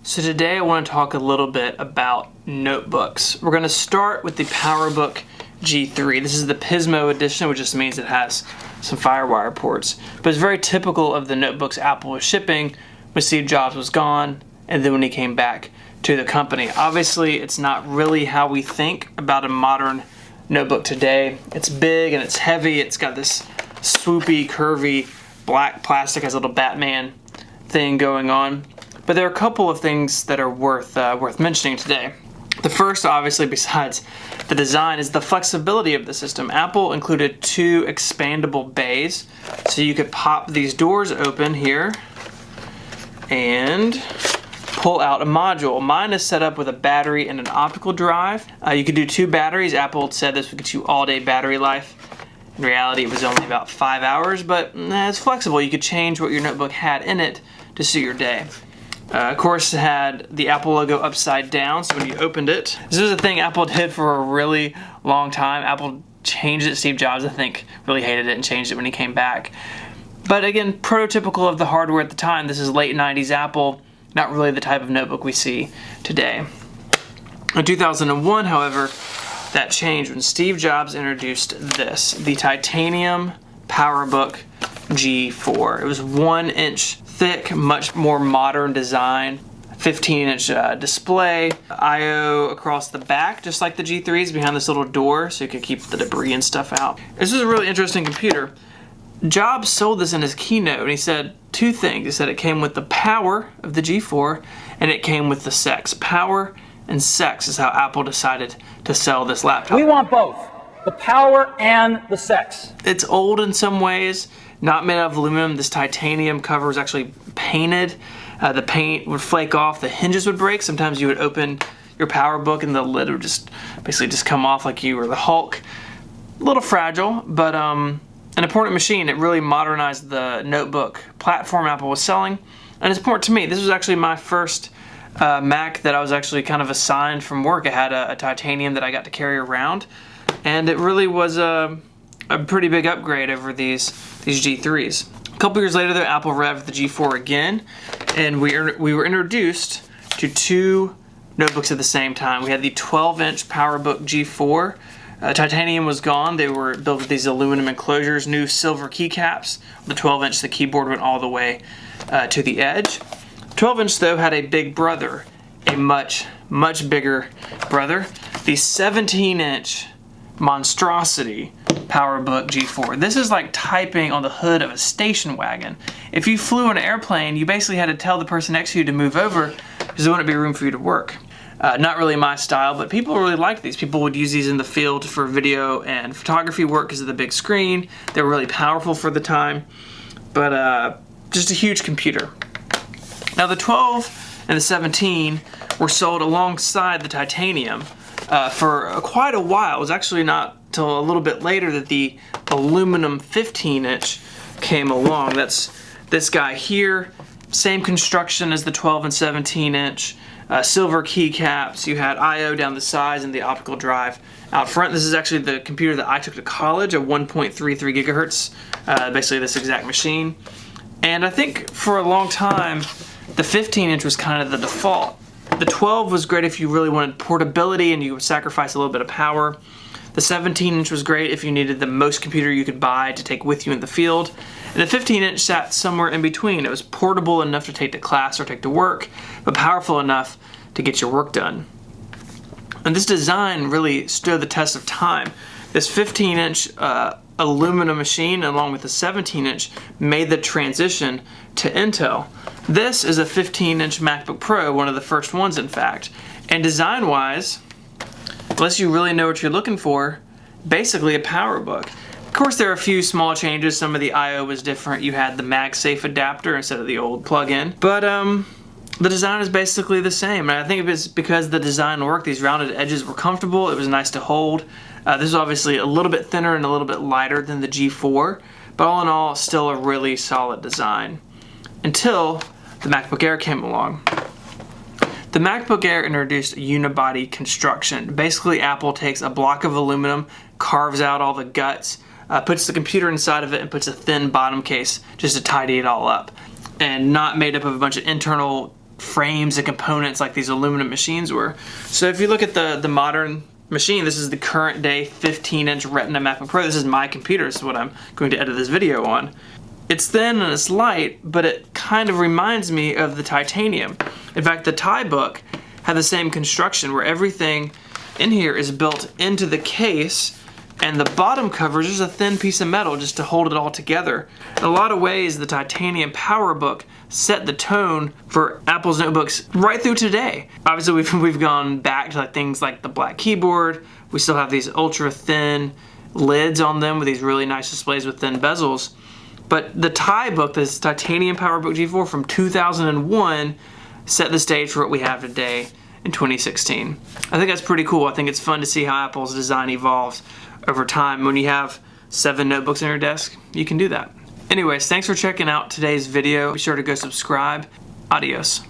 So today I want to talk a little bit about notebooks. We're going to start with the PowerBook G3. This is the Pismo edition, which just means it has some FireWire ports. But it's very typical of the notebooks Apple was shipping when Steve Jobs was gone and then when he came back to the company. Obviously, it's not really how we think about a modern notebook today. It's big and it's heavy. It's got this swoopy, curvy, black plastic, has a little Batman thing going on. But there are a couple of things that are worth mentioning today. The first, obviously, besides the design, is the flexibility of the system. Apple included two expandable bays, so you could pop these doors open here and pull out a module. Mine is set up with a battery and an optical drive. You could do two batteries. Apple said this would get you all-day battery life. In reality, it was only about 5 hours, but it's flexible. You could change what your notebook had in it to suit your day. Of course, it had the Apple logo upside down, so when you opened it, this was a thing Apple did for a really long time. Apple changed it. Steve Jobs, I think, really hated it and changed it when he came back. But again, prototypical of the hardware at the time. This is late 90s Apple, not really the type of notebook we see today. In 2001, however, that changed when Steve Jobs introduced this, the titanium PowerBook G4. It was 1 inch thick, much more modern design, 15-inch display, I/O across the back, just like the G3s, behind this little door, so you could keep the debris and stuff out. This is a really interesting computer. Jobs sold this in his keynote, and he said two things. He said it came with the power of the G4, and it came with the sex. Power and sex is how Apple decided to sell this laptop. We want both, the power and the sex. It's old in some ways, not made out of aluminum. This titanium cover was actually painted. The paint would flake off, the hinges would break. Sometimes you would open your PowerBook and the lid would basically come off like you were the Hulk. A little fragile, but an important machine. It really modernized the notebook platform Apple was selling. And it's important to me. This was actually my first Mac that I was actually kind of assigned from work. I had a titanium that I got to carry around, and it really was a pretty big upgrade over these G3s. A couple years later, though, Apple revved the G4 again, and we were introduced to two notebooks at the same time. We had the 12-inch PowerBook G4. Titanium was gone. They were built with these aluminum enclosures, new silver keycaps. The 12-inch, the keyboard went all the way to the edge. 12-inch, though, had a big brother, a much bigger brother. The 17-inch monstrosity PowerBook G4. This is like typing on the hood of a station wagon. If you flew on an airplane, you basically had to tell the person next to you to move over because there wouldn't be room for you to work. Not really my style, but people really liked these. People would use these in the field for video and photography work because of the big screen. They were really powerful for the time, but just a huge computer. Now the 12 and the 17 were sold alongside the titanium for quite a while. It was actually not till a little bit later that the aluminum 15-inch came along. That's this guy here. Same construction as the 12 and 17-inch. Silver keycaps. You had I/O down the sides and the optical drive out front. This is actually the computer that I took to college, a 1.33 gigahertz, basically this exact machine. And I think for a long time, the 15-inch was kind of the default. The 12 was great if you really wanted portability and you would sacrifice a little bit of power. The 17-inch was great if you needed the most computer you could buy to take with you in the field. And the 15-inch sat somewhere in between. It was portable enough to take to class or take to work, but powerful enough to get your work done. And this design really stood the test of time. This 15-inch aluminum machine, along with the 17-inch, made the transition to Intel. This is a 15-inch MacBook Pro, one of the first ones, in fact. And design-wise, unless you really know what you're looking for, basically a PowerBook. Of course, there are a few small changes. Some of the I/O was different. You had the MagSafe adapter instead of the old plug-in. But the design is basically the same. And I think it's because the design worked. These rounded edges were comfortable. It was nice to hold. This is obviously a little bit thinner and a little bit lighter than the G4. But all in all, still a really solid design. Until the MacBook Air came along. The MacBook Air introduced a unibody construction. Basically, Apple takes a block of aluminum, carves out all the guts, puts the computer inside of it, and puts a thin bottom case just to tidy it all up. And not made up of a bunch of internal frames and components like these aluminum machines were. So if you look at the modern machine, this is the current day 15-inch Retina MacBook Pro. This is my computer. This is what I'm going to edit this video on. It's thin and it's light, but it kind of reminds me of the titanium. In fact, the Tiebook had the same construction where everything in here is built into the case, and the bottom cover is just a thin piece of metal just to hold it all together. In a lot of ways, the titanium PowerBook set the tone for Apple's notebooks right through today. Obviously, we've gone back to things like the black keyboard. We still have these ultra thin lids on them with these really nice displays with thin bezels. But the Tiebook, this titanium PowerBook G4 from 2001, set the stage for what we have today in 2016. I think that's pretty cool. I think it's fun to see how Apple's design evolves over time. When you have 7 notebooks on your desk, you can do that. Anyways, thanks for checking out today's video. Be sure to go subscribe. Adios.